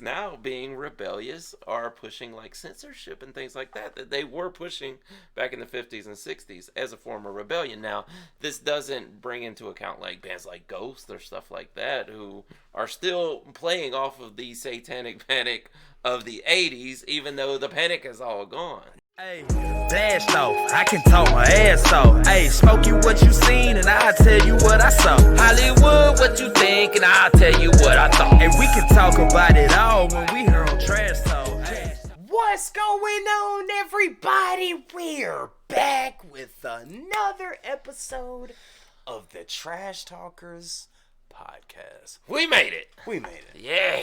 now being rebellious are pushing like censorship and things like that they were pushing back in the 50s and 60s as a form of rebellion. Now this doesn't bring into account like bands like Ghost or stuff like that who are still playing off of the satanic panic of the 80s even though the panic is all gone. Hey, blast off, I can talk my ass off. Hey, Smokey, what you seen, and I'll tell you what I saw. Hollywood, what you think, and I'll tell you what I thought. And we can talk about it all when we hear on Trash Talk. Hey. What's going on, everybody? We're back with another episode of the Trash Talkers podcast. We made it. Yeah.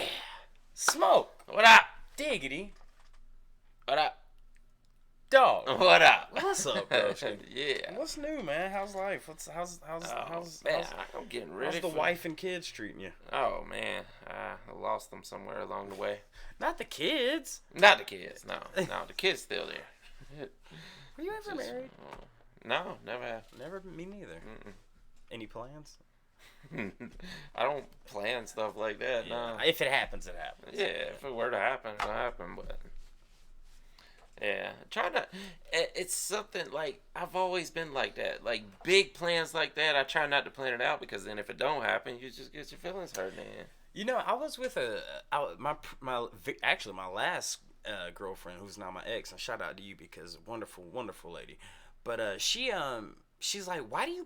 Smoke. What up? Diggity. What up? Dog. What up? What's up, bro? Yeah. What's new, man? How's life? I'm getting ready. How's the wife and kids treating you? Oh man, I lost them somewhere along the way. Not the kids. Not the kids. No, the kids still there. Were you ever married? No, never have. Never. Me neither. Mm-mm. Any plans? I don't plan stuff like that. Yeah. No. If it happens, it happens. Yeah, if it were to happen, it'll happen. But yeah, try not. It's something like I've always been like that. Like big plans like that, I try not to plan it out because then if it don't happen, you just get your feelings hurt. Man. You know, I was with my last girlfriend, who's now my ex, and shout out to you because wonderful lady. But she's like, why do you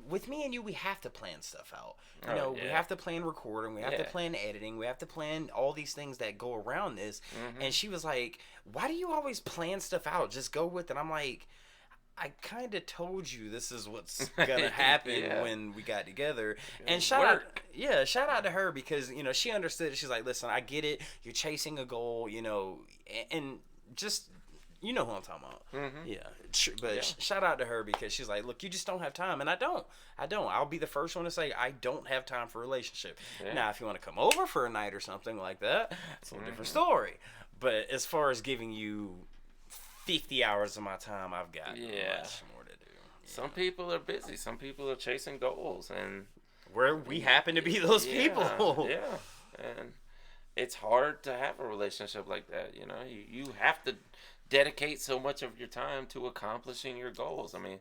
with me and you? We have to plan stuff out. You know, we have to plan recording, we have to plan editing, we have to plan all these things that go around this. Mm-hmm. And she was like, why do you always plan stuff out? Just go with it. I'm like, I kind of told you this is what's gonna happen when we got together. And shout out to her because you know she understood. She's like, listen, I get it. You're chasing a goal, you know, and just. You know who I'm talking about. Mm-hmm. Yeah. But shout out to her because she's like, look, you just don't have time. And I don't. I'll be the first one to say I don't have time for a relationship. Yeah. Now, if you want to come over for a night or something like that, it's a different story. But as far as giving you 50 hours of my time, I've got much more to do. Some people are busy. Some people are chasing goals. And we happen to be those people. Yeah. And it's hard to have a relationship like that. You know, you have to dedicate so much of your time to accomplishing your goals. I mean,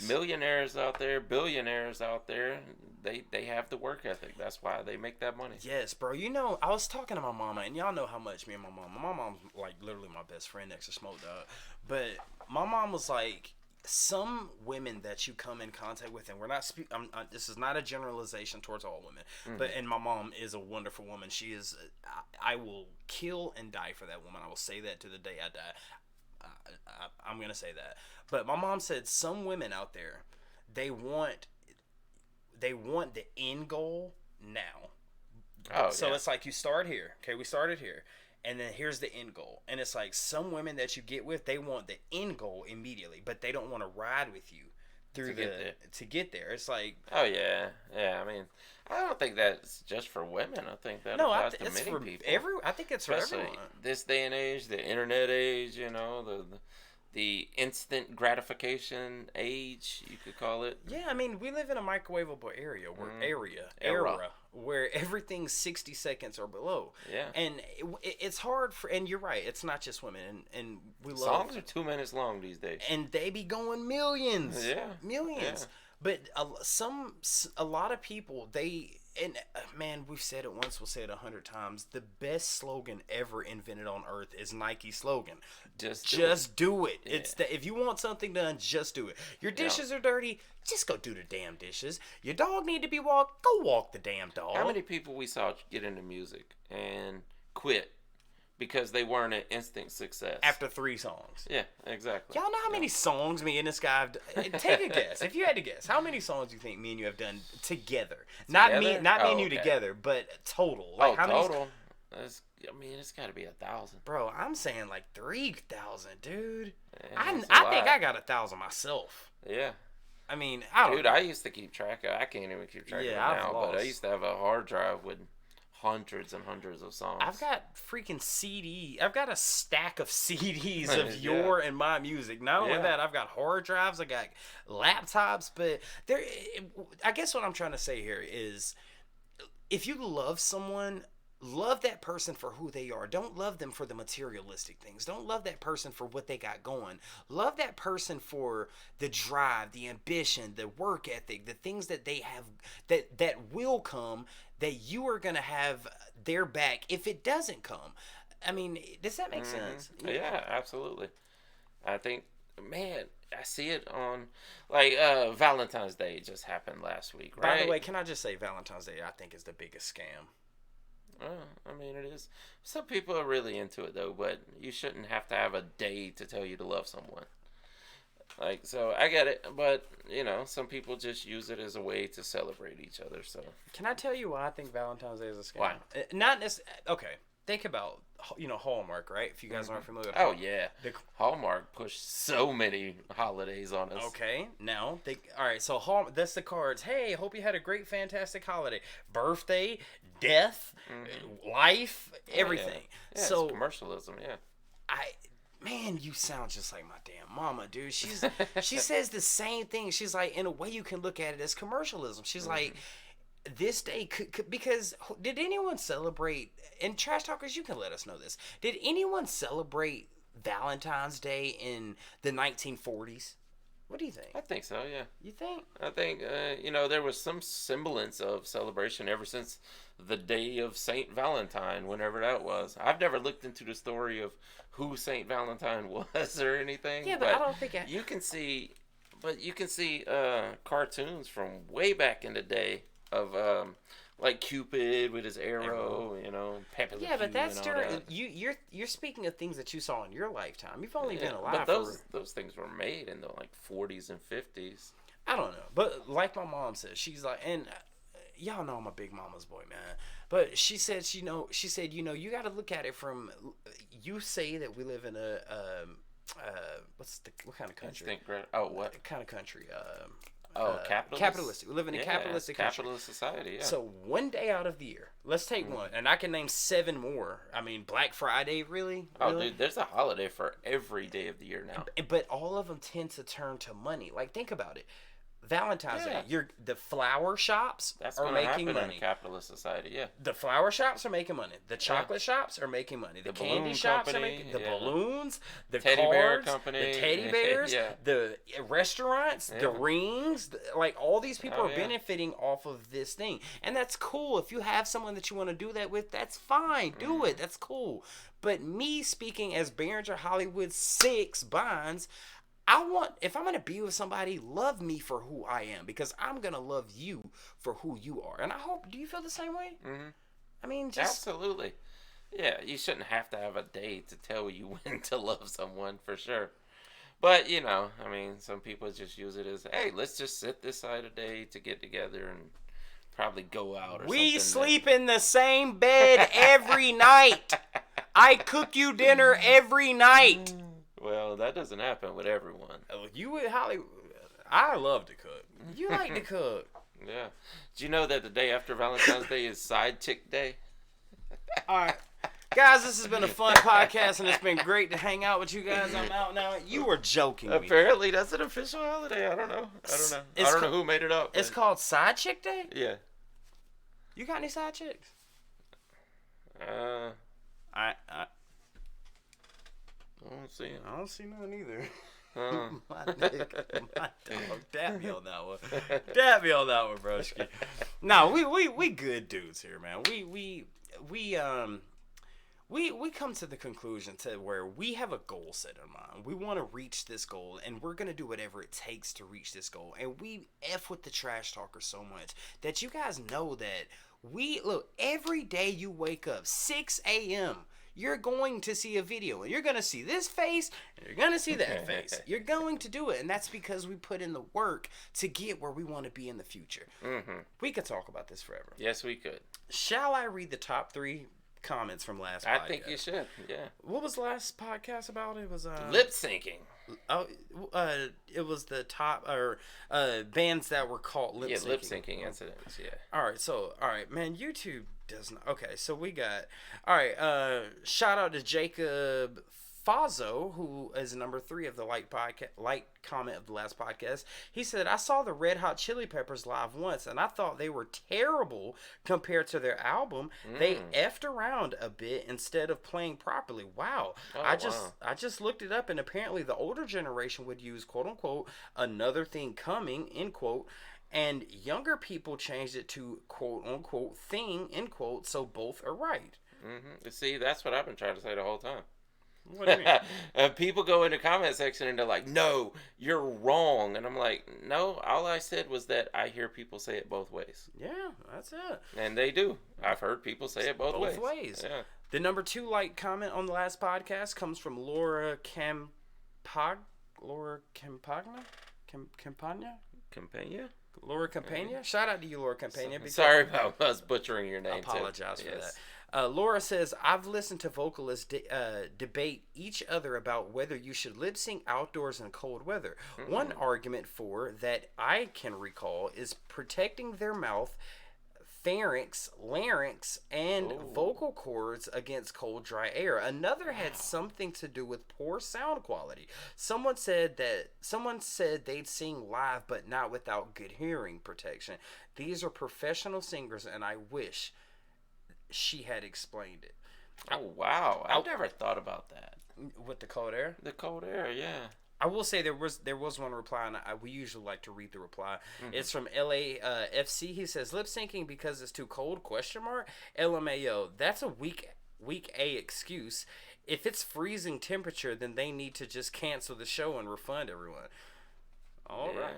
millionaires out there, billionaires out there, they have the work ethic. That's why they make that money. Yes, bro. You know, I was talking to my mama, and y'all know how much me and my mom's like literally my best friend next to Smoke Dog. But my mom was like, some women that you come in contact with, and we're not this is not a generalization towards all women, and my mom is a wonderful woman. She is. I will kill and die for that woman. I will say that to the day I die. I'm gonna say that. But my mom said some women out there, they want the end goal now. So it's like you start here. Okay, we started here. And then here's the end goal. And it's like some women that you get with, they want the end goal immediately, but they don't want to ride with you through to get there. It's like, oh yeah. I mean, I don't think that's just for women. I think that applies to many people. I think it's for everyone. This day and age, the internet age, you know, the instant gratification age, you could call it. Yeah, I mean, we live in a microwavable era where everything's 60 seconds or below. Yeah. And it's hard and you're right, it's not just women. And we love. Songs are 2 minutes long these days. And they be going millions. Yeah. Millions. Yeah. But a lot of people, man, we've said it once, we'll say it 100 times. The best slogan ever invented on earth is Nike's slogan. Just do it. Yeah. It's if you want something done, just do it. Your dishes are dirty, just go do the damn dishes. Your dog need to be walked, go walk the damn dog. How many people we saw get into music and quit because they weren't an instant success after 3 songs? Yeah, exactly. Y'all know how many songs me and this guy have take a guess. If you had to guess, how many songs do you think me and you have done together? Not me and you together, but total. Like how total? It's got to be 1,000. Bro, I'm saying like 3,000, dude. Yeah, I think I got 1,000 myself. Yeah. I mean, I used to keep track of. I can't even keep track of it now. Lost. But I used to have a hard drive with hundreds and hundreds of songs. I've got freaking I've got a stack of CDs of your and my music. Not only that, I've got hard drives, I got laptops, but I guess what I'm trying to say here is if you love someone, love that person for who they are. Don't love them for the materialistic things. Don't love that person for what they got going. Love that person for the drive, the ambition, the work ethic, the things that they have that will come, that you are going to have their back if it doesn't come. I mean, does that make sense? Yeah, absolutely. I think, man, I see it on, like, Valentine's Day just happened last week, right? By the way, can I just say Valentine's Day, I think, is the biggest scam. I mean, it is. Some people are really into it, though, but you shouldn't have to have a day to tell you to love someone. Like, so I get it, but, you know, some people just use it as a way to celebrate each other, so. Can I tell you why I think Valentine's Day is a scam? Why? Not necessarily. Okay, think about, Hallmark, right? If you guys aren't familiar with Hallmark. Oh, yeah. Hallmark pushed so many holidays on us. Okay, now, all right, so that's the cards. Hey, hope you had a great, fantastic holiday. Birthday, death, life, everything. Yeah, so it's commercialism, yeah. Man, you sound just like my damn mama, dude. She says the same thing. She's like, in a way, you can look at it as commercialism. She's like, this day could, because did anyone celebrate? And Trash Talkers, you can let us know this. Did anyone celebrate Valentine's Day in the 1940s? What do you think? I think so, yeah. You think? I think, there was some semblance of celebration ever since the day of Saint Valentine, whenever that was. I've never looked into the story of who Saint Valentine was or anything. Yeah, but I don't think you can see cartoons from way back in the day of like Cupid with his arrow, Pepe Le Pew. Yeah, but that's during that. You're speaking of things that you saw in your lifetime. You've only been alive. But those things were made in the 40s and 50s. I don't know, but like my mom says, she's like, and y'all know I'm a big mama's boy, man. But she said, you got to look at it from. You say that we live in a what kind of country? What kind of country? Capitalistic. We live in a capitalistic country. Capitalist society, yeah. So one day out of the year, let's take one, and I can name 7 more. I mean, Black Friday, really? Oh, dude, there's a holiday for every day of the year now. But all of them tend to turn to money. Like, think about it. Valentine's Day, the flower shops are making money. In a capitalist society, yeah. The flower shops are making money. The chocolate shops are making money. The candy shops are making the balloons, the teddy cards, bear company, the teddy bears, the restaurants, the rings. Like, all these people are benefiting off of this thing, and that's cool. If you have someone that you want to do that with, that's fine. Do it. That's cool. But me speaking as Behringer Hollywood 6 Bonds. If I'm going to be with somebody, love me for who I am, because I'm going to love you for who you are. And I hope, do you feel the same way? Mm-hmm. I mean, absolutely. Yeah, you shouldn't have to have a day to tell you when to love someone, for sure. But, some people just use it as, hey, let's just set this aside a day to get together and probably go out or something. We sleep in the same bed every night. I cook you dinner every night. Well, that doesn't happen with everyone. You with Hollywood, I love to cook. You like to cook. Yeah. Do you know that the day after Valentine's Day is Side Chick Day? All right. Guys, this has been a fun podcast, and it's been great to hang out with you guys. I'm out now. You were joking. Apparently, that's an official holiday. I don't know. I don't know who made it up. It's called Side Chick Day? Yeah. You got any side chicks? I don't see none either. My dog, dap me on that one. Dap me on that one, broski. No, we good dudes here, man. We come to the conclusion to where we have a goal set in mind. We want to reach this goal, and we're gonna do whatever it takes to reach this goal. And we F with the trash talkers so much that you guys know that every day you wake up 6 a.m. You're going to see a video, and you're going to see this face, and you're going to see that face. You're going to do it, and that's because we put in the work to get where we want to be in the future. Mm-hmm. We could talk about this forever. Yes, we could. Shall I read the top 3 comments from last podcast? I think you should, yeah. What was the last podcast about? It was lip syncing. It was the top bands that were caught lip syncing. Yeah, lip syncing incidents. Yeah. All right, man. YouTube does not. Okay, so we got. All right. Shout out to Jacob Fazo, who is number 3 of the like comment of the last podcast, he said, I saw the Red Hot Chili Peppers live once, and I thought they were terrible compared to their album. They effed around a bit instead of playing properly. Wow. I just looked it up, and apparently the older generation would use, quote unquote, another thing coming, end quote, and younger people changed it to, quote unquote, thing, end quote, so both are right. See, that's what I've been trying to say the whole time. What do you mean? People go in the comment section and they're like, no, you're wrong. And I'm like, no, all I said was that I hear people say it both ways. Yeah, that's it. And they do. I've heard people say it both ways. Yeah. The number 2 like comment on the last podcast comes from Laura Campagna? Laura Campagna? Laura Campagna? Shout out to you, Laura Campagna. Sorry about us butchering your name. I apologize for that. Laura says, I've listened to vocalists debate each other about whether you should lip sync outdoors in cold weather. One argument for that I can recall is protecting their mouth, pharynx, larynx, and vocal cords against cold, dry air. Another had something to do with poor sound quality. Someone said they'd sing live but not without good hearing protection. These are professional singers, and I wish she had explained it. Oh, wow. I've never thought about that. With the cold air? The cold air, yeah. I will say there was one reply, and we usually like to read the reply. It's from LAFC. He says, lip syncing because it's too cold, question mark? LMAO, that's a weak A excuse. If it's freezing temperature, then they need to just cancel the show and refund everyone. All right.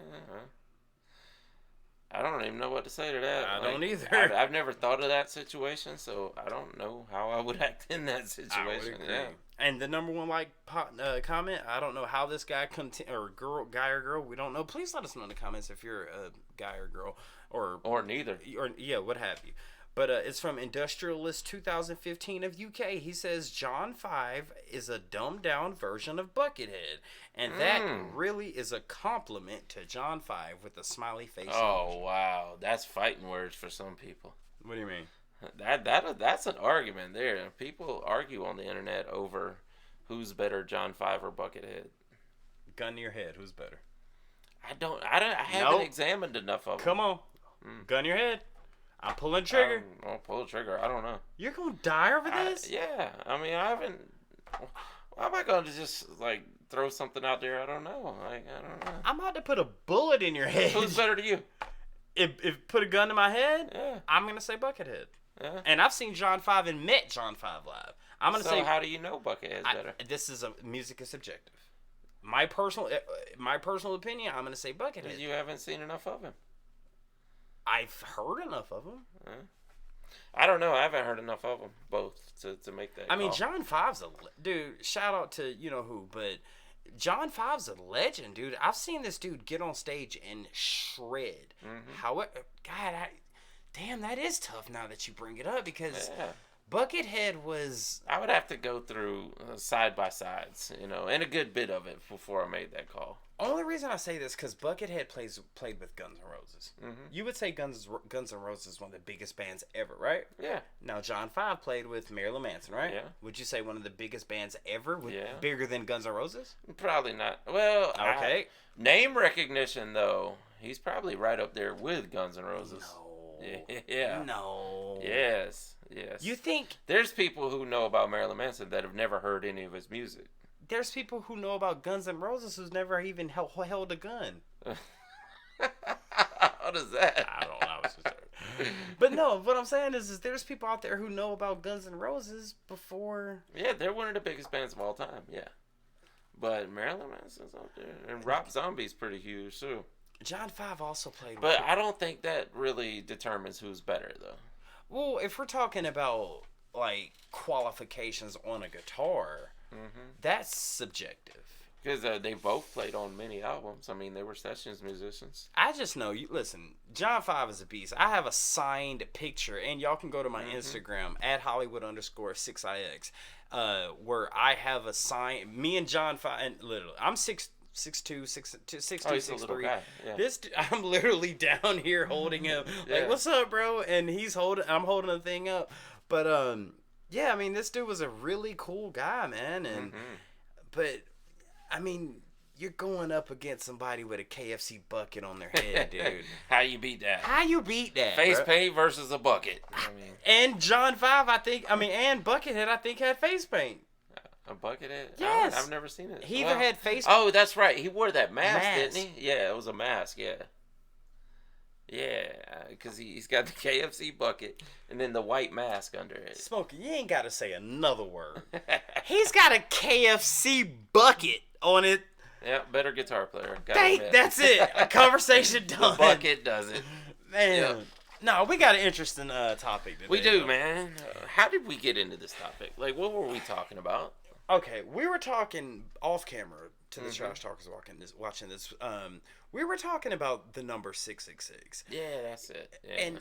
I don't even know what to say to that. I don't either. I've never thought of that situation, so I don't know how I would act in that situation. Yeah. And the number 1 comment, I don't know how this guy guy or girl, we don't know. Please let us know in the comments if you're a guy or girl or neither. Or what have you. But it's from Industrialist 2015 of UK. He says John 5 is a dumbed down version of Buckethead. And that really is a compliment to John 5 with a smiley face. Oh, wow. That's fighting words for some people. What do you mean? That's an argument there. People argue on the internet over who's better, John 5 or Buckethead. Gun to your head, who's better? I haven't examined enough of them. Come on. Gun to your head. I'm pulling the trigger. I'll pull the trigger. I don't know. You're going to die over this? Yeah. I mean, I haven't... Why am I going to just, throw something out there? I don't know. I don't know. I'm about to put a bullet in your head. Who's better to you? If put a gun to my head, yeah. I'm going to say Buckethead. Yeah. And I've seen John 5 and met John 5 live. I'm going to say... So how do you know Buckethead's better? Music is subjective. My personal opinion, I'm going to say Buckethead. Because you haven't seen enough of him. I've heard enough of him. I don't know. I haven't heard enough of them both to make that. I mean, John 5's dude. Shout out to you know who, but John 5's a legend, dude. I've seen this dude get on stage and shred. However, God, damn, that is tough now that you bring it up because Buckethead was. I would have to go through side by sides, and a good bit of it before I made that call. Only reason I say this because Buckethead played with Guns N' Roses. You would say Guns N' Roses is one of the biggest bands ever, right? Yeah. Now John 5 played with Marilyn Manson, right? Yeah. Would you say one of the biggest bands ever? Bigger than Guns N' Roses? Probably not. Well, okay. Name recognition though, he's probably right up there with Guns N' Roses. No. Yeah. No. Yes. You think there's people who know about Marilyn Manson that have never heard any of his music? There's people who know about Guns N' Roses who's never even held a gun. What is that? I don't know. But no, what I'm saying is there's people out there who know about Guns N' Roses before. Yeah, they're one of the biggest bands of all time. Yeah, but Marilyn Manson's out there, and Rob Zombie's pretty huge too. John 5 also played. But I don't think that really determines who's better though. Well, if we're talking about qualifications on a guitar. That's subjective. Because they both played on many albums. I mean, they were sessions musicians. I just know, listen, John 5 is a beast. I have a signed picture, and y'all can go to my Instagram, at Hollywood_6ix, where I have a sign, me and John 5, and literally, I'm 6'2", 6'3". Yeah. I'm literally down here holding him, what's up, bro? And I'm holding the thing up. But, yeah, I mean, this dude was a really cool guy, man, and But I mean, you're going up against somebody with a KFC bucket on their head, dude. How you beat that? How you beat that? Face paint versus a bucket. And John 5, and Buckethead, I think, had face paint. A buckethead? Yes. I've never seen it. He either had face. Oh, that's right. He wore that mask, didn't he? Yeah, it was a mask. Yeah. Yeah, because he's got the KFC bucket and then the white mask under it. Smokey, you ain't got to say another word. He's got a KFC bucket on it. Yeah, better guitar player. That's it. A conversation done. The bucket does it. Man. Yep. No, we got an interesting topic today. We do, man. How did we get into this topic? Like, what were we talking about? Okay, we were talking off camera to the trash talkers watching this. We were talking about the number 666. Yeah, that's it. Yeah. And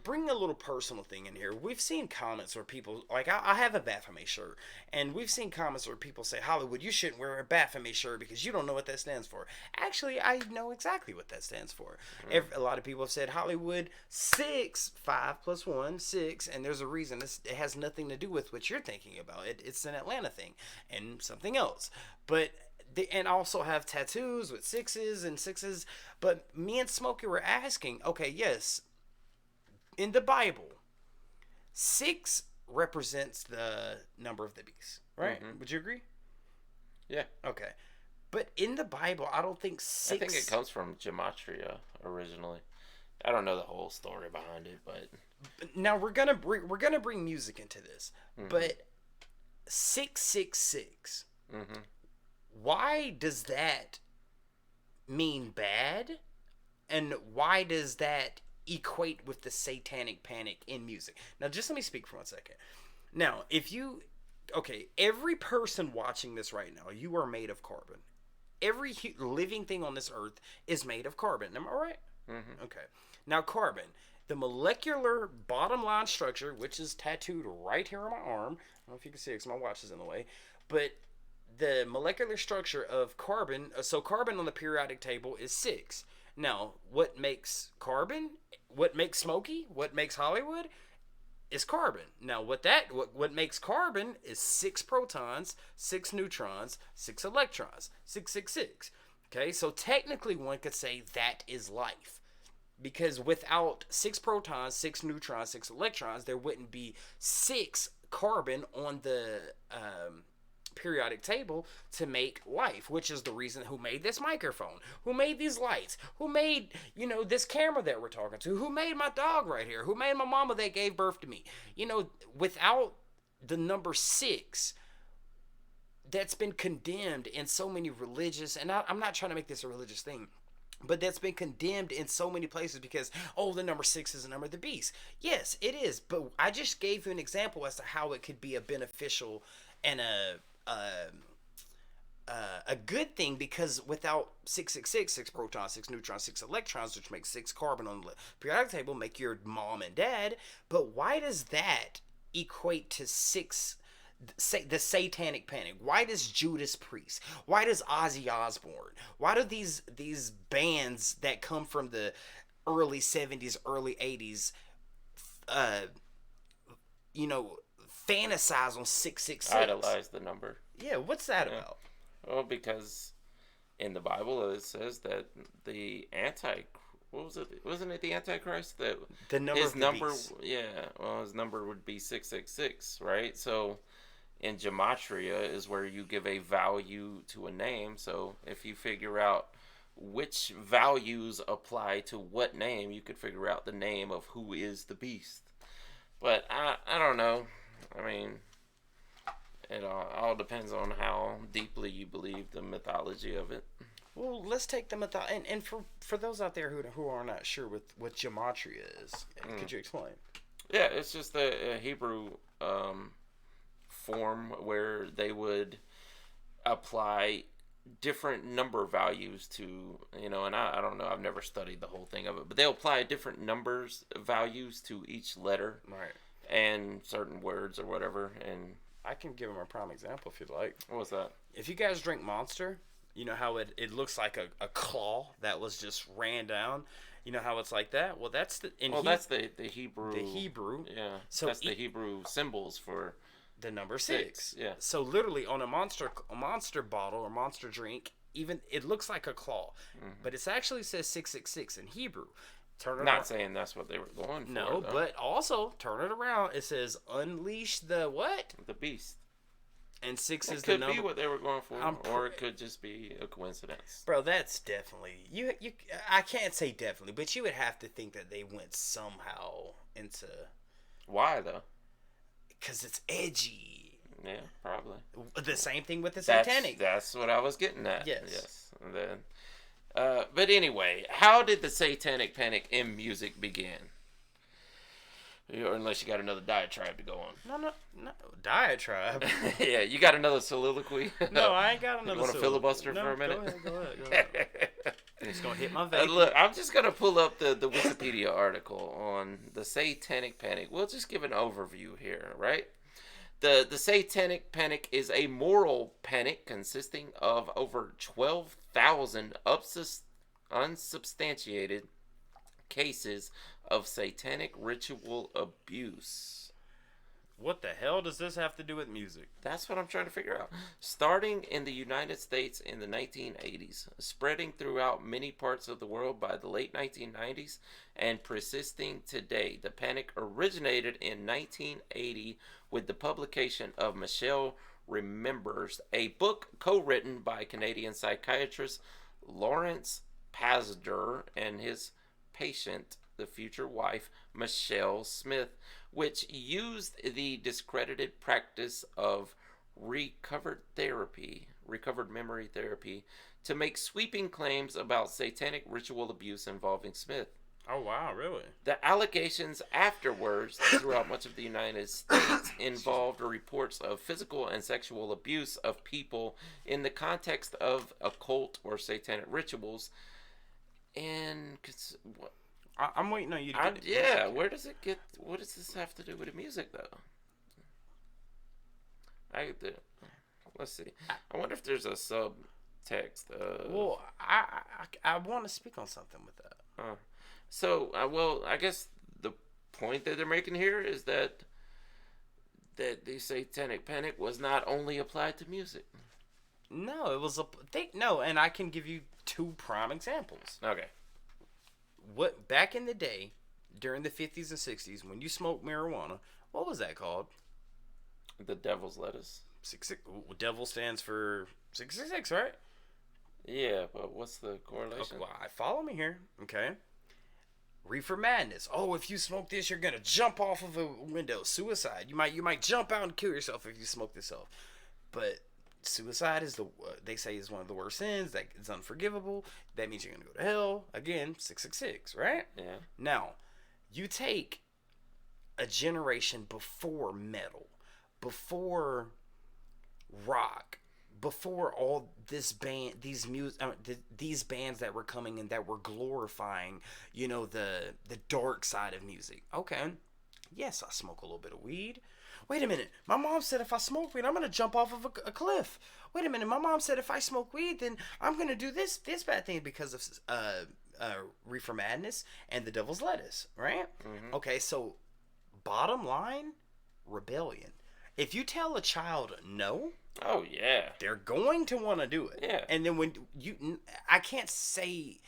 bring a little personal thing in here. We've seen comments where people like I have a Baphomet shirt, and we've seen comments where people say, Hollywood, you shouldn't wear a Baphomet shirt because you don't know what that stands for. Actually, I know exactly what that stands for. A lot of people have said Hollywood 6, 5 plus 1, 6, and there's a reason. It has nothing to do with what you're thinking about. It's an Atlanta thing and something else. But and also have tattoos with 6s and 6s. But me and Smokey were asking, okay, yes, in the Bible, 6 represents the number of the beast, right? Mm-hmm. Would you agree? Yeah. Okay. But in the Bible, I don't think 6... I think it comes from gematria originally. I don't know the whole story behind it, but... Now, we're gonna bring music into this. Mm-hmm. But 666... Mm-hmm. Why does that mean bad? And why does that equate with the satanic panic in music? Now, just let me speak for 1 second. Now, every person watching this right now, you are made of carbon. Every living thing on this earth is made of carbon. Am I right? Mm-hmm. Okay. Now, carbon, the molecular bottom line structure, which is tattooed right here on my arm. I don't know if you can see it because my watch is in the way. But the molecular structure of carbon, so carbon on the periodic table is 6. Now, what makes carbon, what makes Smokey, what makes Hollywood is carbon. Now, what makes carbon is 6 protons, 6 neutrons, 6 electrons, 666. Okay, so technically one could say that is life. Because without 6 protons, 6 neutrons, 6 electrons, there wouldn't be 6 carbon on the periodic table to make life, which is the reason who made this microphone, who made these lights, who made this camera that we're talking to, who made my dog right here, who made my mama that gave birth to me. Without the number 6, that's been condemned in so many religious, and I'm not trying to make this a religious thing, but that's been condemned in so many places because, the number 6 is the number of the beast. Yes, it is, but I just gave you an example as to how it could be a beneficial and a good thing, because without 666, 6 protons, 6 neutrons, 6 electrons, which makes 6 carbon on the periodic table, make your mom and dad. But why does that equate to 6, the satanic panic? Why does Judas Priest? Why does Ozzy Osbourne? Why do these bands that come from the early 70s, early 80s, fantasize on 666? Idolize the number. Yeah, what's that about? Well, because in the Bible it says that the wasn't it the Antichrist? That the number his of the number, beast. Yeah, well, his number would be 666, right? So in gematria is where you give a value to a name. So if you figure out which values apply to what name, you could figure out the name of who is the beast. But I don't know. I mean, it all depends on how deeply you believe the mythology of it. Well, let's take the mythology. And for those out there who are not sure what gematria is, could you explain? Yeah, it's just a Hebrew form where they would apply different number values to, and I don't know, I've never studied the whole thing of it, but they'll apply different numbers values to each letter. Right. And certain words or whatever, and I can give them a prime example if you'd like. What's that? If you guys drink Monster, you know how it looks like a claw that was just ran down. You know how it's like that? Well, that's the... that's the Hebrew... The Hebrew. Yeah, so that's the Hebrew symbols for the number 6. Yeah. So literally on a monster bottle or monster drink, even it looks like a claw, but it actually says 666 in Hebrew. Turn it Not around. saying that's what they were going for. No, though. but also turn it around. It says unleash the what? The beast. And 6 That is could the number. be what they were going for, or it could just be a coincidence. Bro, that's definitely you. I can't say definitely, but you would have to think that they went somehow into. Why though? Because it's edgy. Yeah, probably. The same thing with the satanic. That's what I was getting at. Yes. Yes. And then, but anyway, how did the satanic panic in music begin? Or unless you got another diatribe to go on. No. Diatribe. Yeah, you got another soliloquy? No, I ain't got another. You want to filibuster for a minute? Go ahead. It's gonna hit my vein. Look, I'm just gonna pull up the Wikipedia article on the satanic panic. We'll just give an overview here, right? The satanic panic is a moral panic consisting of over 12,000 unsubstantiated cases of satanic ritual abuse. What the hell does this have to do with music? That's what I'm trying to figure out. Starting in the United States in the 1980s, spreading throughout many parts of the world by the late 1990s, and persisting today. The panic originated in 1980 with the publication of Michelle Remembers, a book co-written by Canadian psychiatrist Lawrence Pazder and his patient, the future wife, Michelle Smith, which used the discredited practice of recovered memory therapy, to make sweeping claims about satanic ritual abuse involving Smith. Oh, wow, really? The allegations afterwards throughout much of the United States involved reports of physical and sexual abuse of people in the context of occult or satanic rituals. And I'm waiting on you to get it. yeah, where does it get? What does this have to do with the music, though? Let's see. I wonder if there's a subtext. Well, I want to speak on something with that. Well, I guess the point that they're making here is that the satanic panic was not only applied to music. No, it was and I can give you 2 prime examples. Okay. What back in the day, during the 50s and 60s, when you smoked marijuana, what was that called? The devil's lettuce. 66. Devil stands for 666, right? Yeah, but what's the correlation? Okay, well, follow me here, okay? Reefer madness. Oh, if you smoke this, you're gonna jump off of a window. Suicide. You might jump out and kill yourself if you smoke this off. But suicide is they say is one of the worst sins. That is unforgivable. That means you're gonna go to hell. Again, 666, right? Yeah. Now, you take a generation before metal, before rock, before all these bands that were coming and that were glorifying, the dark side of music. Okay, yes, I smoke a little bit of weed. Wait a minute, my mom said if I smoke weed, I'm gonna jump off of a cliff. Wait a minute, my mom said if I smoke weed, then I'm gonna do this bad thing because of reefer madness and the devil's lettuce, right? Mm-hmm. Okay, so bottom line, rebellion. If you tell a child no, oh yeah, they're going to want to do it. Yeah. And then I can't say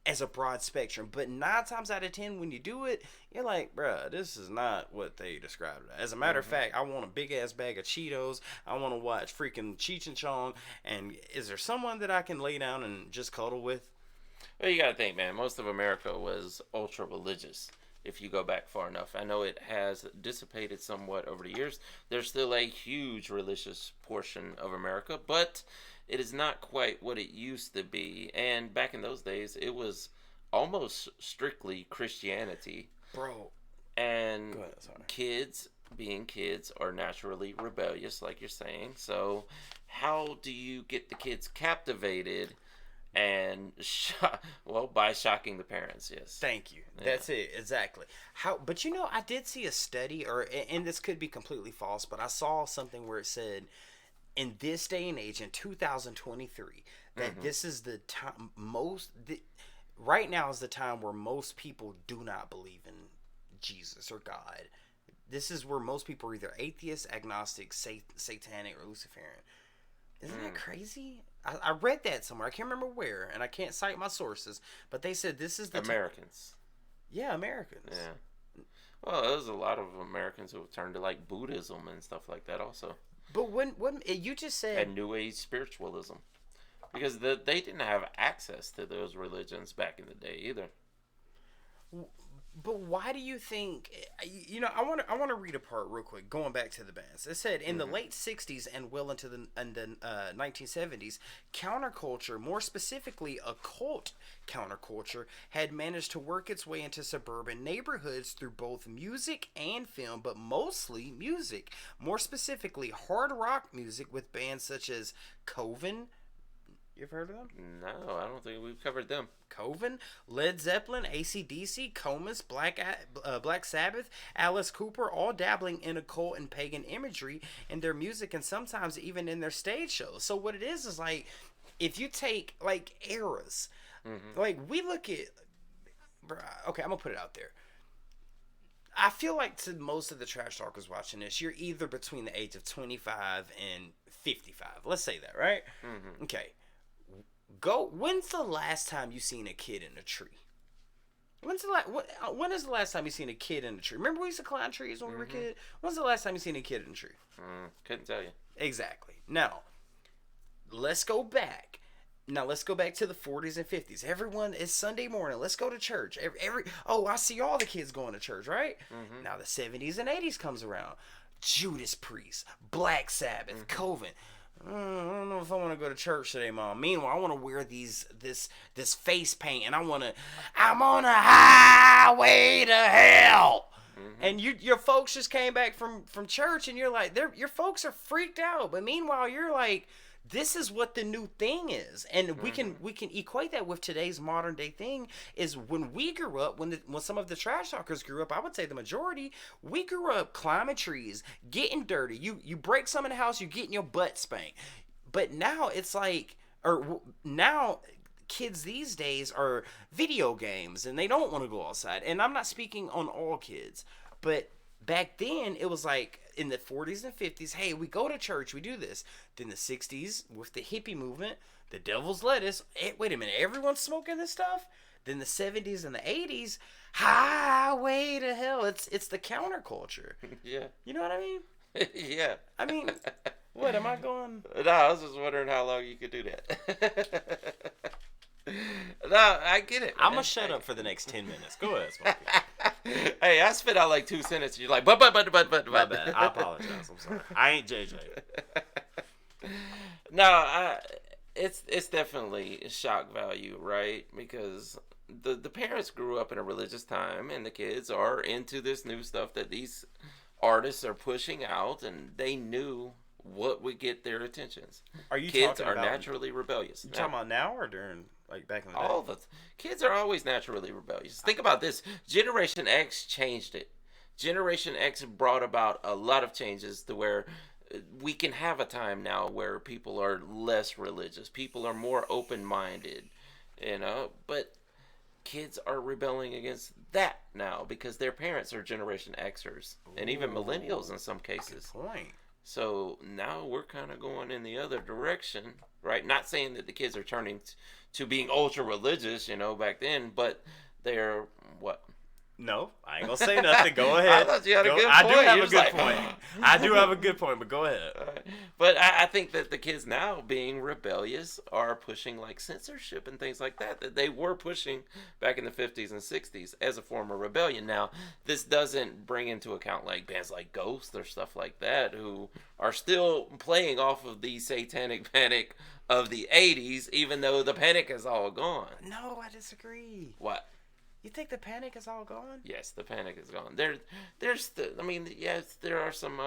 as a broad spectrum, but 9 times out of 10 when you do it, you're like, bruh, this is not what they described it. As a matter of fact, I want a big ass bag of Cheetos. I want to watch freaking Cheech and Chong. And is there someone that I can lay down and just cuddle with? Well, you gotta think, man. Most of America was ultra religious. If you go back far enough, I know it has dissipated somewhat over the years. There's still a huge religious portion of America, but it is not quite what it used to be. And back in those days, it was almost strictly Christianity. Bro. And go ahead, sorry. Kids, being kids, are naturally rebellious, like you're saying. So how do you get the kids captivated? And by shocking the parents, yes. Thank you. Yeah. That's it, exactly. But I did see a study, and this could be completely false, but I saw something where it said, in this day and age, in 2023, that this is the time right now is the time where most people do not believe in Jesus or God. this is where most people are either atheist, agnostic, satanic, or Luciferian. Isn't that crazy? I read that somewhere. I can't remember where, and I can't cite my sources, but they said this is the Americans. Yeah, Americans. Yeah. Well, there's a lot of Americans who have turned to like Buddhism and stuff like that also. But when you just said and New Age spiritualism, because they didn't have access to those religions back in the day either. But why do you think? You know, I want to read a part real quick. Going back to the bands, it said in the late '60s and well into the 1970s, counterculture, more specifically occult counterculture, had managed to work its way into suburban neighborhoods through both music and film, but mostly music. More specifically, hard rock music with bands such as Coven. You've heard of them? No, I don't think we've covered them. Coven, Led Zeppelin, AC/DC, Comus, Black Sabbath, Alice Cooper, all dabbling in occult and pagan imagery in their music and sometimes even in their stage shows. So what it is like, if you take like eras, like we look at, okay, I'm gonna put it out there. I feel like to most of the trash talkers watching this, you're either between the age of 25 and 55. Let's say that, right? Okay. When's the last time you seen a kid in a tree? When is the last time you seen a kid in a tree? Remember we used to climb trees when we were kids? When's the last time you seen a kid in a tree? Couldn't tell you. Exactly. Now, let's go back. Let's go back to the 40s and 50s. Everyone, it's Sunday morning. Let's go to church. I see all the kids going to church, right? Now the 70s and 80s comes around. Judas Priest, Black Sabbath, Coven. I don't know if I want to go to church today, Mom. Meanwhile, I want to wear this face paint, and I'm on a highway to hell. And your folks just came back from church, and you're like, your folks are freaked out. But meanwhile, you're like, this is what the new thing is, and we can equate that with today's modern day thing. Is when we grew up, when some of the trash talkers grew up, I would say the majority, we grew up climbing trees, getting dirty. You break some in the house, you getting your butt spanked. But now it's like, now kids these days are video games, and they don't want to go outside. And I'm not speaking on all kids, but back then, it was like in the 40s and 50s, hey, we go to church, we do this. Then the 60s, with the hippie movement, the devil's lettuce, wait a minute, everyone's smoking this stuff? Then the 70s and the 80s, highway to hell. It's the counterculture. Yeah. You know what I mean? Yeah. I mean, what, am I going? No, I was just wondering how long you could do that. No, I get it, man. I'm going to shut up for the next 10 minutes. Go ahead, Smokey. Hey, I spit out like 2 sentences. You're like, but. My bad. I apologize. I'm sorry. I ain't JJ. No, it's definitely shock value, right? Because the parents grew up in a religious time, and the kids are into this new stuff that these artists are pushing out, and they knew what would get their attentions. Are you kids talking are about, naturally rebellious? You talking about now or during, like, back in the day? All the kids are always naturally rebellious. Think about this. Generation X changed it. Generation X brought about a lot of changes to where we can have a time now where people are less religious. People are more open-minded, you know. But kids are rebelling against that now because their parents are Generation Xers and even millennials in some cases. Good point. So now we're kind of going in the other direction, right? Not saying that the kids are turning to being ultra religious, you know, back then, but they're what? No, I ain't gonna say nothing. Go ahead. I thought you had a good point. I do have a good point. I do have a good point, but go ahead. But I think that the kids now, being rebellious, are pushing like censorship and things like that they were pushing back in the 50s and 60s as a form of rebellion. Now, this doesn't bring into account like bands like Ghost or stuff like that, who are still playing off of the satanic panic of the 80s, even though the panic is all gone. No, I disagree. What? You think the panic is all gone? Yes, the panic is gone. There are some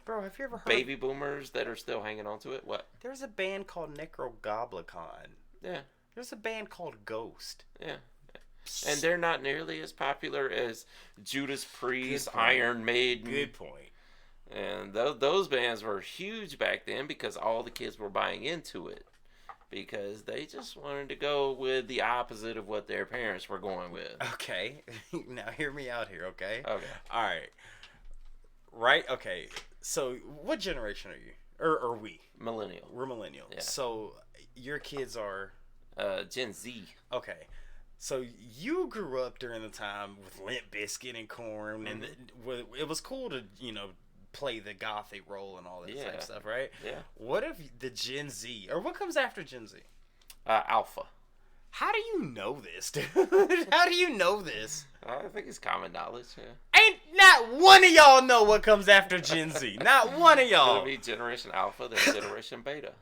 bro, have you ever heard baby boomers that are still hanging on to it. What? There's a band called Necrogoblicon. Yeah. There's a band called Ghost. Yeah. And they're not nearly as popular as Judas Priest, Iron Maiden. Good point. And those bands were huge back then because all the kids were buying into it. Because they just wanted to go with the opposite of what their parents were going with. Okay. Now hear me out here, okay? Okay. All right. Right? Okay. So, what generation are you? Or are we? Millennial. We're millennial. Yeah. So, your kids are... Gen Z. Okay. So, you grew up during the time with Limp Bizkit and Korn, and it was cool to, play the gothic role and all that type of stuff, right? Yeah. What if the Gen Z, or what comes after Gen Z? Alpha. How do you know this, dude? How do you know this? I think it's common knowledge, yeah. Ain't not one of y'all know what comes after Gen Z. Not one of y'all. It'll be Generation Alpha, then Generation Beta.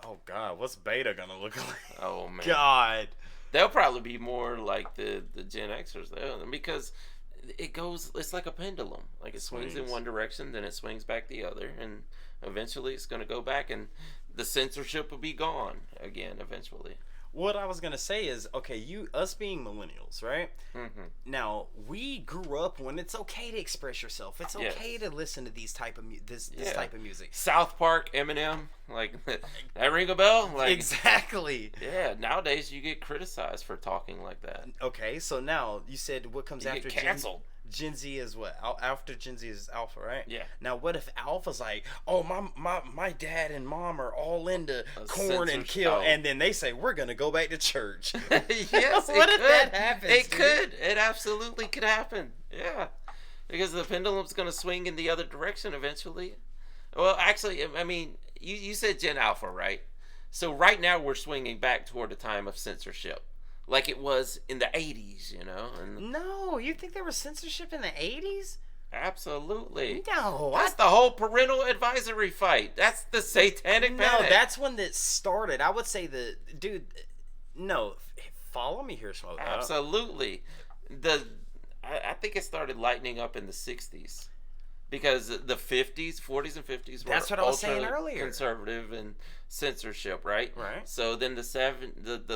Oh, God. What's Beta gonna look like? Oh, man. God. They'll probably be more like the Gen Xers, though, because it's like a pendulum. Like, it swings in one direction, then it swings back the other, and eventually it's going to go back, and the censorship will be gone again eventually. What I was gonna say is, okay, us being millennials, right? Mm-hmm. Now, we grew up when it's okay to express yourself. It's okay to listen to these type of this type of music. South Park, Eminem, like that ring a bell? Like, exactly. Yeah. Nowadays, you get criticized for talking like that. Okay, so now you said what comes after canceled. Gen Z is what? After Gen Z is Alpha, right? Yeah. Now, what if Alpha's like, oh, my dad and mom are all into Korn and Kill, and then they say, we're going to go back to church. Yes, what if that happens? It could. It absolutely could happen. Yeah. Because the pendulum's going to swing in the other direction eventually. Well, actually, I mean, you said Gen Alpha, right? So right now we're swinging back toward a time of censorship. Like it was in the 80s, And no, you think there was censorship in the 80s? Absolutely. No. That's the whole parental advisory fight. That's the satanic panic. No, that's when that started. I would say no, follow me here, Smoke. Absolutely. I think it started lightening up in the 60s. Because the 50s, 40s, and 50s were that's what I was saying earlier. Conservative and censorship, right? Right. So then the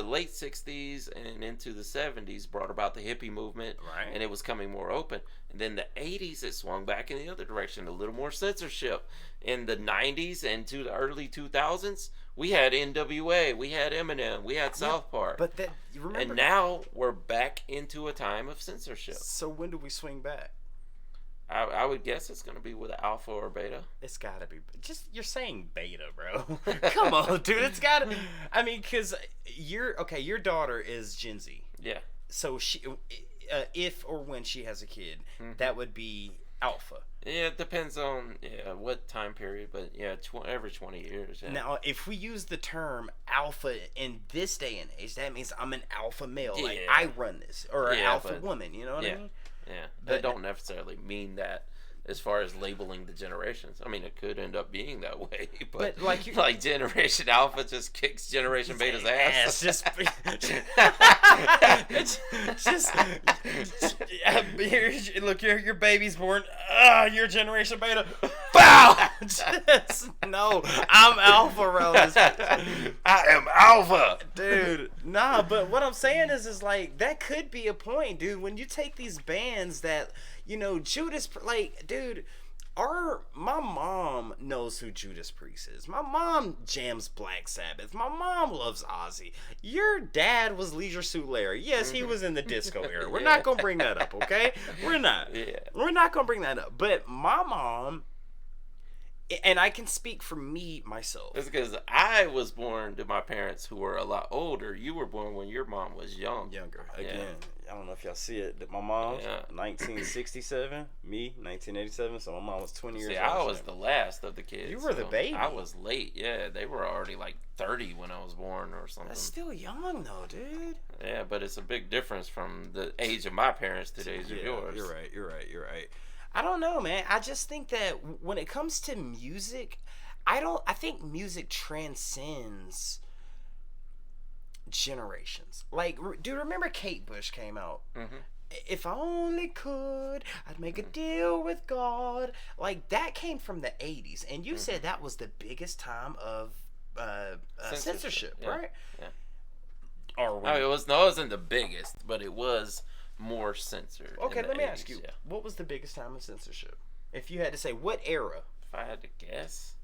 late 60s and into the 70s brought about the hippie movement, right? And it was coming more open. And then the 80s it swung back in the other direction, a little more censorship. In the 90s and to the early 2000s, we had NWA, we had Eminem, we had South Park. But you remember? And now we're back into a time of censorship. So when do we swing back? I would guess it's going to be with Alpha or Beta. It's got to be. You're saying Beta, bro. Come on, dude. It's got to. I mean, because your daughter is Gen Z. Yeah. So she, if or when she has a kid, that would be Alpha. Yeah, it depends on what time period, but yeah, every 20 years. Yeah. Now, if we use the term alpha in this day and age, that means I'm an alpha male. Yeah. Like, I run this. Or an alpha woman, you know what I mean? Yeah, they don't necessarily mean that as far as labeling the generations. I mean, it could end up being that way, but like Generation Alpha just kicks Generation Beta's ass. Look, your baby's born. You're Generation Beta. Bow. No, I'm Alpha, Rose. I am Alpha, dude. Nah, but what I'm saying is like that could be a point, dude. When you take these bands that Judas, like, dude, my mom knows who Judas Priest is. My mom jams Black Sabbath. My mom loves Ozzy. Your dad was Leisure Suit Larry. Yes, he was in the disco era. We're not gonna bring that up, okay? We're not. Yeah. We're not gonna bring that up. But my mom, and I can speak for me myself. It's because I was born to my parents who were a lot older. You were born when your mom was younger. Again, I don't know if y'all see it. My mom, 1967. Me, 1987. So my mom was 20 years old. I was the last of the kids. You were the baby. I was late. Yeah, they were already like 30 when I was born or something. That's still young though, dude. Yeah, but it's a big difference from the age of my parents to the age of yours. You're right. I don't know, man. I just think that when it comes to music, I think music transcends generations. Like, dude, remember Kate Bush came out? Mm-hmm. If I only could, I'd make a deal with God. Like, that came from the 80s. And you said that was the biggest time of censorship, right? Yeah. It wasn't the biggest, but it was more censored. Okay, let me ask you, what was the biggest time of censorship? If you had to say, what era? If I had to guess,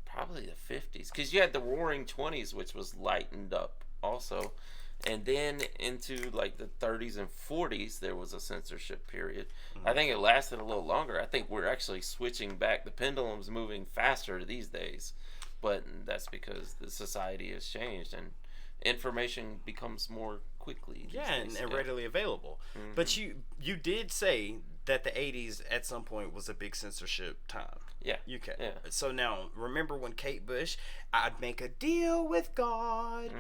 probably the 50s. Because you had the Roaring 20s, which was lightened up also. And then into like the 30s and 40s, there was a censorship period. I think it lasted a little longer. I think we're actually switching back. The pendulum's moving faster these days, but that's because the society has changed and information becomes more quickly. And readily available. But you did say that the 80s at some point was a big censorship time. Yeah. UK. Yeah. So now, remember when Kate Bush, I'd make a deal with God.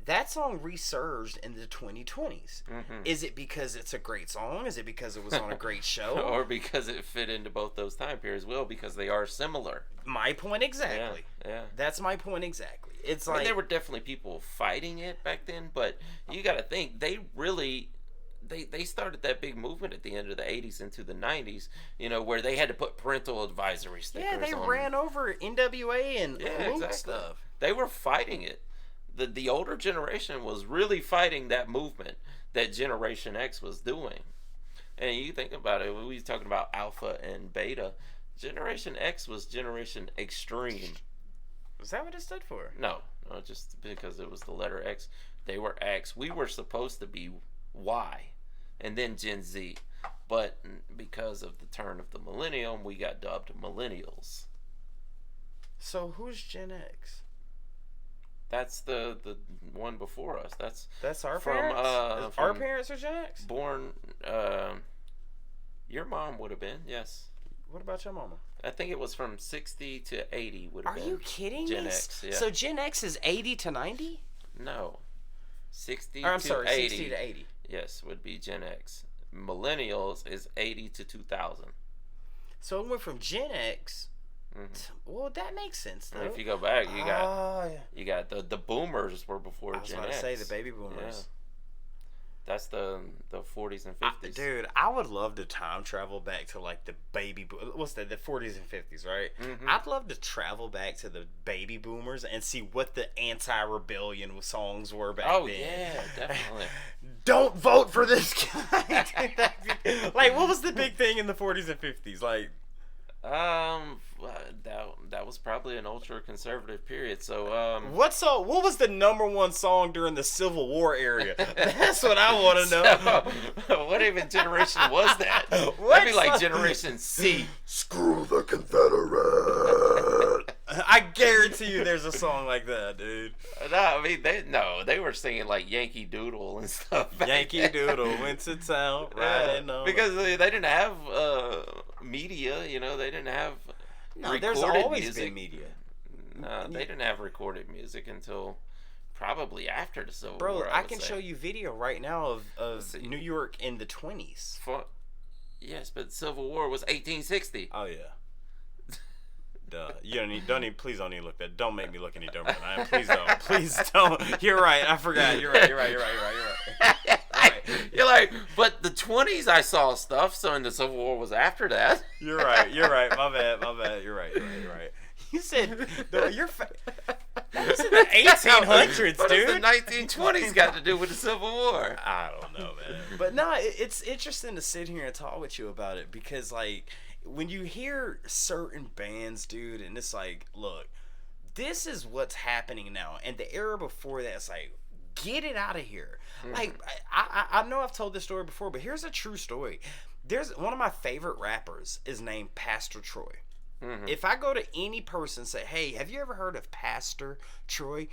That song resurged in the 2020s. Is it because it's a great song? Is it because it was on a great show? Or because it fit into both those time periods? Well, because they are similar. My point exactly. Yeah. That's my point exactly. It's like... there were definitely people fighting it back then, but you got to think, they really... They started that big movement at the end of the 80s into the 90s, where they had to put parental advisory stickers on. Yeah, they ran over NWA and stuff. They were fighting it. The older generation was really fighting that movement that Generation X was doing. And you think about it, we was talking about Alpha and Beta. Generation X was Generation Extreme. Was that what it stood for? No, just because it was the letter X. They were X. We were supposed to be Y. And then Gen Z. But because of the turn of the millennium, we got dubbed millennials. So who's Gen X? That's the one before us. That's our from, parents? Our parents are Gen X? Born, your mom would have been, yes. What about your mama? I think it was from 60 to 80 would have been. Are you kidding Gen me? X, yeah. So Gen X is 80 to 90? No. 60 60 to 80. Yes, would be Gen X. Millennials is 80 to 2000. So it went from Gen X. Well, that makes sense though. If you go back, you got the boomers were before Gen X. I was about to say the baby boomers. Yeah. That's the 40s and 50s. Dude, I would love to time travel back to like the what's that? The 40s and 50s, right? I'd love to travel back to the baby boomers and see what the anti-rebellion songs were back then. Oh yeah, definitely. Don't vote for this guy. Like, what was the big thing in the 40s and 50s? Like, that was probably an ultra conservative period. So what was the number one song during the Civil War era? That's what I want to know. So, what even generation was that? That'd be like Generation C. Screw the Confederate. I guarantee you, there's a song like that, dude. No, I mean they were singing like Yankee Doodle and stuff. Yankee Doodle went to town, riding on. Because they didn't have media, they didn't have. No, there's always music. been media. No, they didn't have recorded music until probably after the Civil War. Bro, I can show you video right now of New York in the 20s. Yes, but Civil War was 1860. Oh yeah. Duh. You please don't even look that. Don't make me look any dumber than I am. Please don't. Please don't. You're right. I forgot. You're right. You're like, but the 20s I saw stuff, so and the Civil War was after that. You're right. My bad. You're right. You said that was in the 1800s, dude. What does the 1920s got to do with the Civil War? I don't know, man. But no, it's interesting to sit here and talk with you about it because, like, when you hear certain bands, dude, and it's like, look, this is what's happening now. And the era before that, it's like, get it out of here. Like, I know I've told this story before, but here's a true story. There's one of my favorite rappers is named Pastor Troy. If I go to any person and say, hey, have you ever heard of Pastor Troy?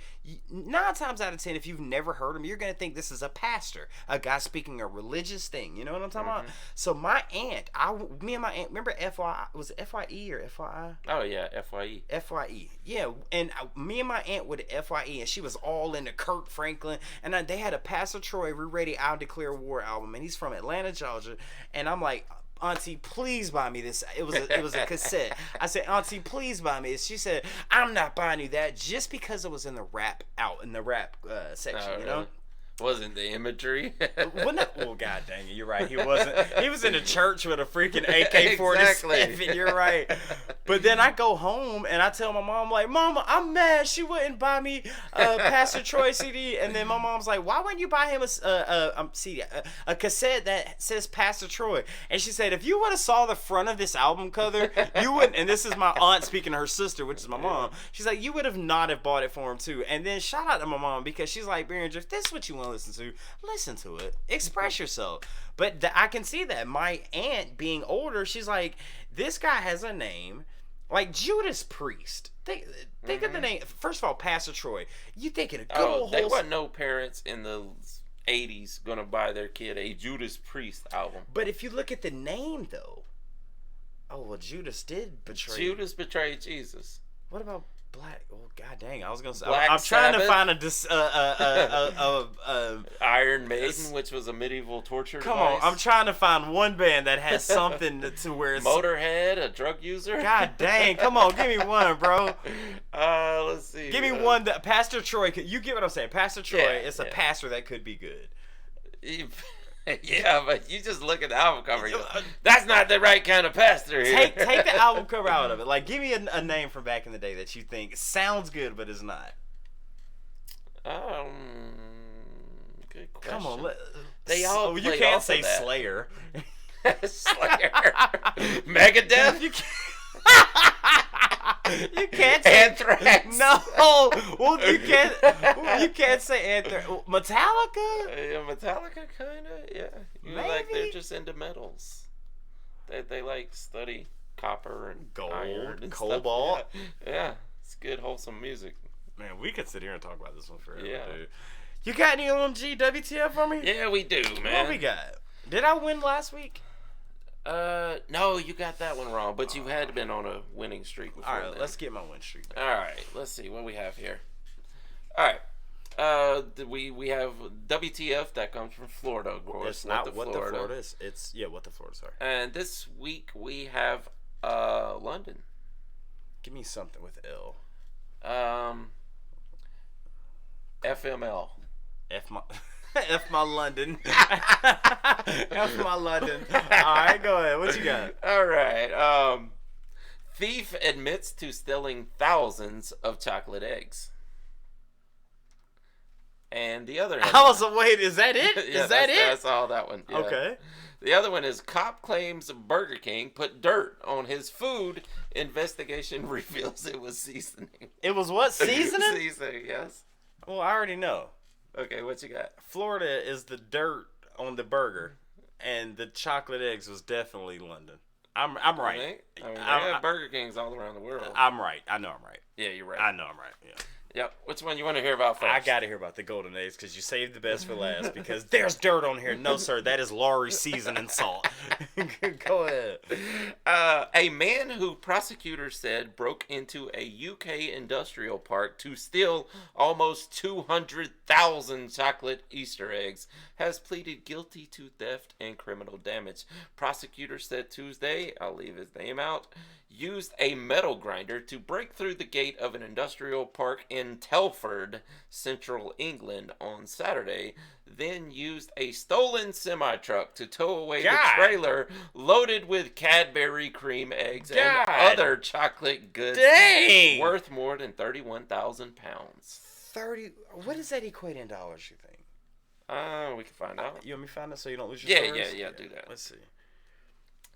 9 times out of 10, if you've never heard him, you're going to think this is a pastor, a guy speaking a religious thing. You know what I'm talking about? So my aunt, me and my aunt, remember FYI? Was it FYE or FYI? Oh, yeah, FYE. FYE. Yeah, and me and my aunt were to FYE, and she was all into Kurt Franklin. And they had a Pastor Troy Re-Ready I'll Declare War album, and he's from Atlanta, Georgia. And I'm like, Auntie, please buy me this. It was a cassette. I said, Auntie, please buy me this. She said, I'm not buying you that just because it was in the rap section, you know? Wasn't the imagery? Well, god dang it, you're right. He wasn't. He was in a church with a freaking AK-47. Exactly. You're right. But then I go home and I tell my mom, like, Mama, I'm mad she wouldn't buy me a Pastor Troy CD. And then my mom's like, why wouldn't you buy him a cassette that says Pastor Troy? And she said, if you would have saw the front of this album cover, you wouldn't. And this is my aunt speaking to her sister, which is my mom. She's like, you would have not have bought it for him too. And then shout out to my mom because she's like, Berenger, if this is what you want listen to it. Express yourself. But I can see that. My aunt, being older, she's like, this guy has a name. Like Judas Priest. Think of the name. First of all, Pastor Troy. You thinking a good old there wasn't no parents in the 80s gonna buy their kid a Judas Priest album. But if you look at the name, though. Oh, well, Judas did betray. Judas betrayed Jesus. What about Black? Oh, god dang! I was gonna say. Black I'm trying to Sabbath? find Iron Maiden, which was a medieval torture Come device. on, I'm trying to find one band that has something to where it's. Motorhead, a drug user. God dang! Come on, give me one, bro. Let's see. Give me one that Pastor Troy. You get what I'm saying? Pastor Troy is a yeah. pastor that could be good. Yeah, but you just look at the album cover. That's not the right kind of pastor here. Take the album cover out of it. Like, give me a name from back in the day that you think sounds good but is not. Good question. Come on, they all. You can't say Slayer. Slayer. Megadeth. You can't say Anthrax. No, well you can't. You can't say Anthrax. Metallica. Yeah, Metallica, kind of. Yeah, like they're just into metals. They like study copper and Gold, iron and cobalt. Stuff. Yeah, it's good wholesome music. Man, we could sit here and talk about this one forever, Yeah. dude. You got any OMG WTF for me? Yeah, we do, man. What we got? Did I win last week? No, you got that one wrong, but you had been on a winning streak before. All right, then. let's get my win streak back. All right, let's see what we have here. All right, we have WTF that comes from Florida, of course. It's not what the Florida is. It's what the Florida. Sorry. And this week we have London. Give me something with L. FML. F my London. F my London. All right, go ahead. What you got? All right. Thief admits to stealing thousands of chocolate eggs. And the other. I was wait. Is that it? Yeah, is that it? That's all that one. Yeah. Okay. The other one is cop claims Burger King put dirt on his food. Investigation reveals it was seasoning. It was what? Seasoning? Seasoning, yes. Well, I already know. Okay, what you got? Florida is the dirt on the burger, and the chocolate eggs was definitely London. I'm right. I mean, they have Burger Kings all around the world. I'm right. I know I'm right. Yeah, you're right. I know I'm right. Yeah. Yep. Which one you want to hear about first? I got to hear about the golden eggs because you saved the best for last because there's dirt on here. No, sir, that is Lowry seasoning salt. Go ahead. A man who prosecutors said broke into a UK industrial park to steal almost 200,000 chocolate Easter eggs has pleaded guilty to theft and criminal damage. Prosecutors said Tuesday, I'll leave his name out, used a metal grinder to break through the gate of an industrial park in Telford, central England, on Saturday, then used a stolen semi-truck to tow away the trailer loaded with Cadbury cream eggs and other chocolate goods worth more than 31,000 pounds. 30. What does that equate in dollars, you think? We can find out. You want me to find out so you don't lose your stories? Yeah, do that. Let's see.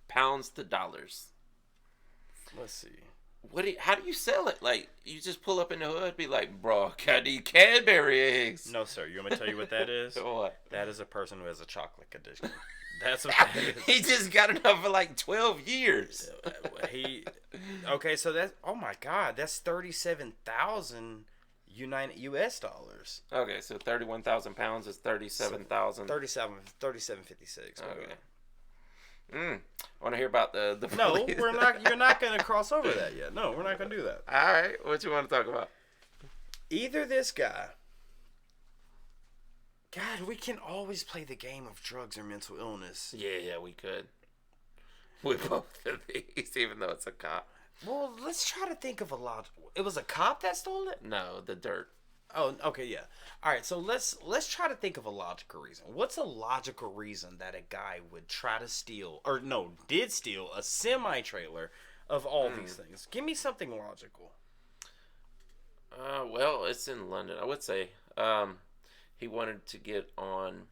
Pounds to dollars. Let's see. How do you sell it? Like, you just pull up in the hood, be like, bro, I need Cadbury eggs. No, sir. You want me to tell you what that is? What? That is a person who has a chocolate addiction. That's what that is. He just got enough for like 12 years. Okay, so that's, oh my God, that's 37,000 US dollars. Okay, so 31,000 pounds is 37,000. 37.56. Okay. Want to hear about the No, police? we're not. You're not going to cross over that yet. No, we're not going to do that. All right, what you want to talk about? Either this guy. God, we can always play the game of drugs or mental illness. Yeah, we could. With both of these, even though it's a cop. Well, let's try to think of a lot. It was a cop that stole it? No, the dirt. Oh, okay, yeah. All right, so let's try to think of a logical reason. What's a logical reason that a guy would try to steal, or no, did steal a semi-trailer of all these things? Give me something logical. Well, it's in London. I would say he wanted to get on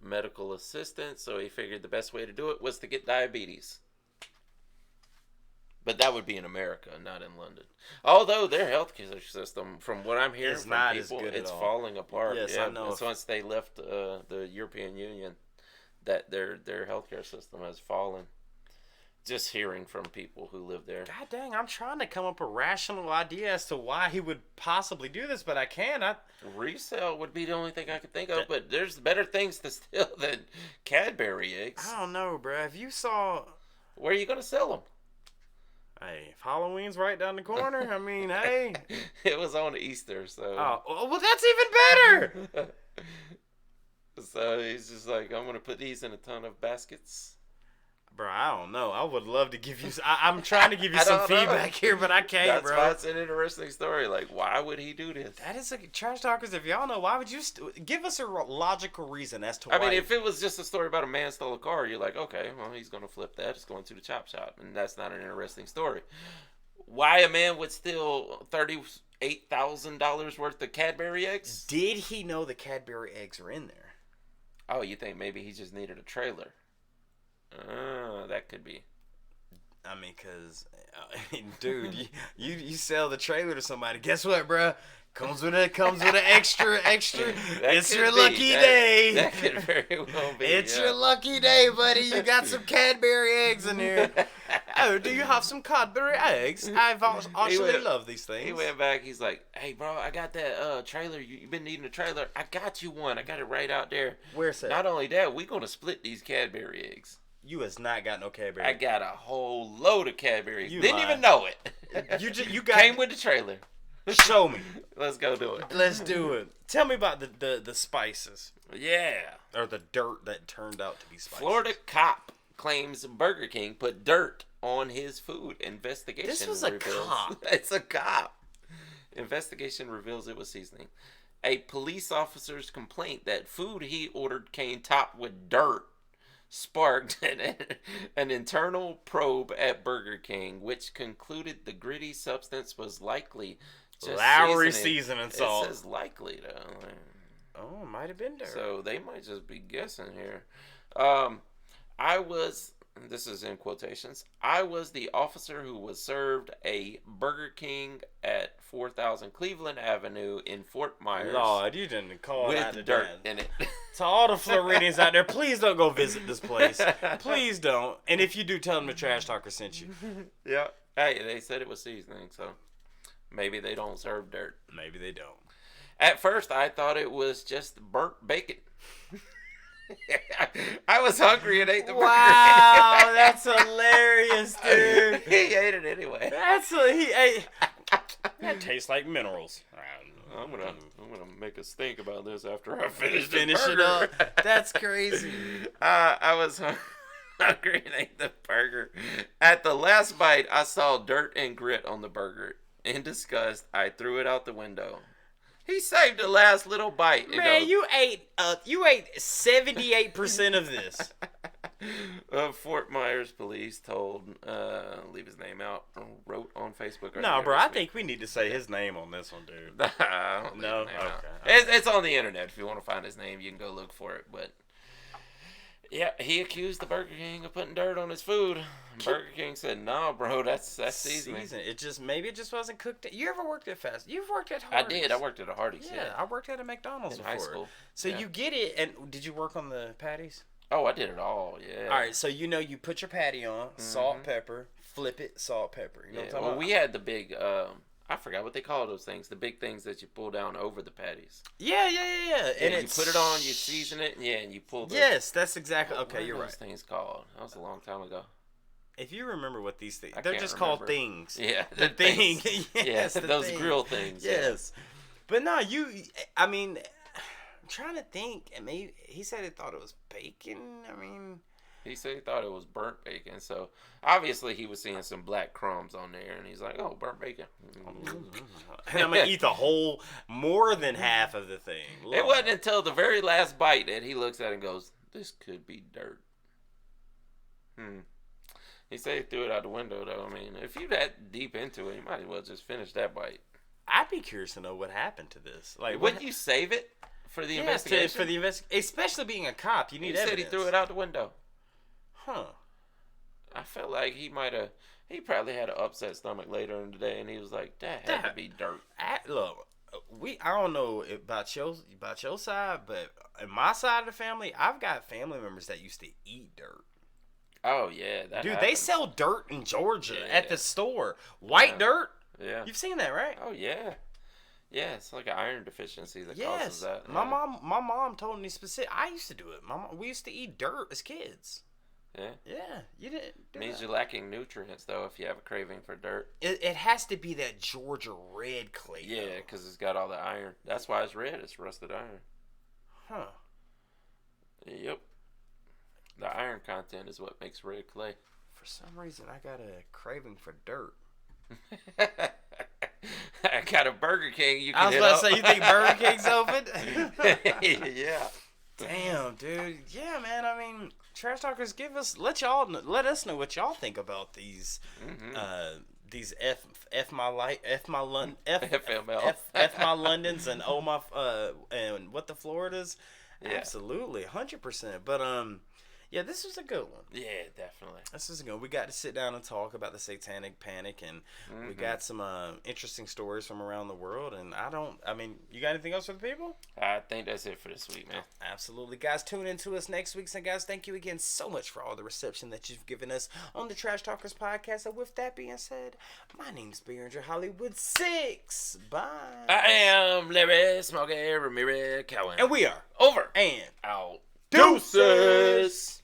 medical assistance, so he figured the best way to do it was to get diabetes. But that would be in America, not in London. Although their healthcare system, from what I'm hearing from not people, as good it's at all. falling apart. Yes, yeah, I know. It's once they left the European Union, that their healthcare system has fallen. Just hearing from people who live there. God dang, I'm trying to come up with a rational idea as to why he would possibly do this, but I can't. Resale would be the only thing I could think of, but there's better things to steal than Cadbury eggs. I don't know, bro. If you saw... Where are you going to sell them? Hey, if Halloween's right down the corner, I mean, hey. It was on Easter, so... Oh, well, that's even better! So he's just like, I'm going to put these in a ton of baskets. Bro, I don't know. I would love to give you... I'm trying to give you some feedback here, but I can't, That's bro. Why it's an interesting story. Like, why would he do this? That is trash talkers. If y'all know, why would you... give us a logical reason as to why... I mean, if it was just a story about a man stole a car, you're like, okay, well, he's going to flip that. It's going to the chop shop. And that's not an interesting story. Why a man would steal $38,000 worth of Cadbury eggs? Did he know the Cadbury eggs are in there? Oh, you think maybe he just needed a trailer? That could be. I mean, cause, dude, you sell the trailer to somebody. Guess what, bro? Comes with an extra. It's your lucky day. That could very well be. It's your lucky day, buddy. You got some Cadbury eggs in here. Oh, do you have some Cadbury eggs? I've actually love these things. He went back. He's like, hey, bro, I got that trailer. You've been needing a trailer. I got you one. I got it right out there. Where's that? Not only that, we're going to split these Cadbury eggs. You has not got no Cadbury. I got a whole load of Cadbury eggs. You Didn't lying. even know it. You got... Came with the trailer. Show me. Let's go do it. Let's do it. Tell me about the spices. Yeah. Or the dirt that turned out to be spices. Florida cop claims Burger King put dirt on his food. Investigation This was a cop. It's a cop. Investigation reveals it was seasoning. A police officer's complaint that food he ordered came topped with dirt sparked an internal probe at Burger King, which concluded the gritty substance was likely just Lowry seasoning salt. It says likely, though. Oh, it might have been dirt. So they might just be guessing here. This is in quotations, I was the officer who was served a Burger King at 4000 Cleveland Avenue in Fort Myers. Lord, you didn't call that with dirt in it. To all the Floridians out there, please don't go visit this place. Please don't. And if you do, tell them the trash talker sent you. Yeah. Hey, they said it was seasoning, so maybe they don't serve dirt. Maybe they don't. At first, I thought it was just burnt bacon. I was hungry and ate the burger. Wow, that's hilarious, dude. He ate it anyway. He ate. That tastes like minerals. I'm gonna make us think about this after I finish it up. That's crazy. I was hungry and ate the burger. At the last bite, I saw dirt and grit on the burger. In disgust, I threw it out the window. He saved the last little bite. Man, you ate 78% of this. Fort Myers police told, leave his name out, wrote on Facebook. No, bro, I think we need to say his name on this one, dude. No? Okay. It's on the internet. If you want to find his name, you can go look for it. But yeah, he accused the Burger King of putting dirt on his food. Burger King said, "No, bro, that's seasoning. Maybe it just wasn't cooked. You ever worked at fast? You've worked at Hardee's. I did. I worked at a Hardee's. Yeah, I worked at a McDonald's before. High school. So you get it, and did you work on the patties? Oh, I did it all. Yeah. All right, so you put your patty on, salt, pepper, flip it, salt, pepper. You know what I'm talking about? We had the big. I forgot what they call those things. The big things that you pull down over the patties. Yeah. And you put it on, you season it, and you pull the... Yes, that's exactly... Okay, you're right. What are those things called? That was a long time ago. If you remember what these things... I They're can't just remember. called things. Yeah. The thing. Yes, those grill things. Yes. Yeah. But no, I mean... I'm trying to think. And maybe he said he thought it was bacon. I mean... He said he thought it was burnt bacon. So, obviously, he was seeing some black crumbs on there. And he's like, oh, burnt bacon. And I'm going to eat the whole, more than half of the thing. Lord. It wasn't until the very last bite that he looks at it and goes, this could be dirt. He said he threw it out the window, though. I mean, if you're that deep into it, you might as well just finish that bite. I'd be curious to know what happened to this. Like, wouldn't you save it for the investigation? For the especially being a cop, you need evidence. He said he threw it out the window. Huh. I felt like he might have He probably had an upset stomach later in the day, and he was like, "That had to be dirt." Look, I don't know about your side, but in my side of the family, I've got family members that used to eat dirt. Oh yeah, that Dude, happens. they sell dirt in Georgia at the store. White dirt. Yeah. You've seen that, right? Oh yeah. Yeah, it's like an iron deficiency that causes that. Yeah. My mom told me specific. I used to do it. We used to eat dirt as kids. Yeah. Yeah, you didn't. Do Means that. you're lacking nutrients though if you have a craving for dirt. It has to be that Georgia red clay. Yeah, because it's got all the iron. That's why it's red. It's rusted iron. Huh. Yep. The iron content is what makes red clay. For some reason, I got a craving for dirt. I got a Burger King. You can I was about to say, you think Burger King's open? Yeah. Damn, dude. Yeah, man. I mean, Trash Talkers, let us know what y'all think about these F my Londons and oh my and what the Floridas. Yeah. Absolutely, 100%. But yeah, this was a good one. Yeah, definitely. This is good. We got to sit down and talk about the satanic panic, and we got some interesting stories from around the world. And you got anything else for the people? I think that's it for this week, man. Absolutely. Guys, tune in to us next week. And guys, thank you again so much for all the reception that you've given us on the Trash Talkers podcast. And with that being said, my name's Berenger Hollywood 6. Bye. I am Larry Smokey Ramirez Cowan. And we are over and out. deuces.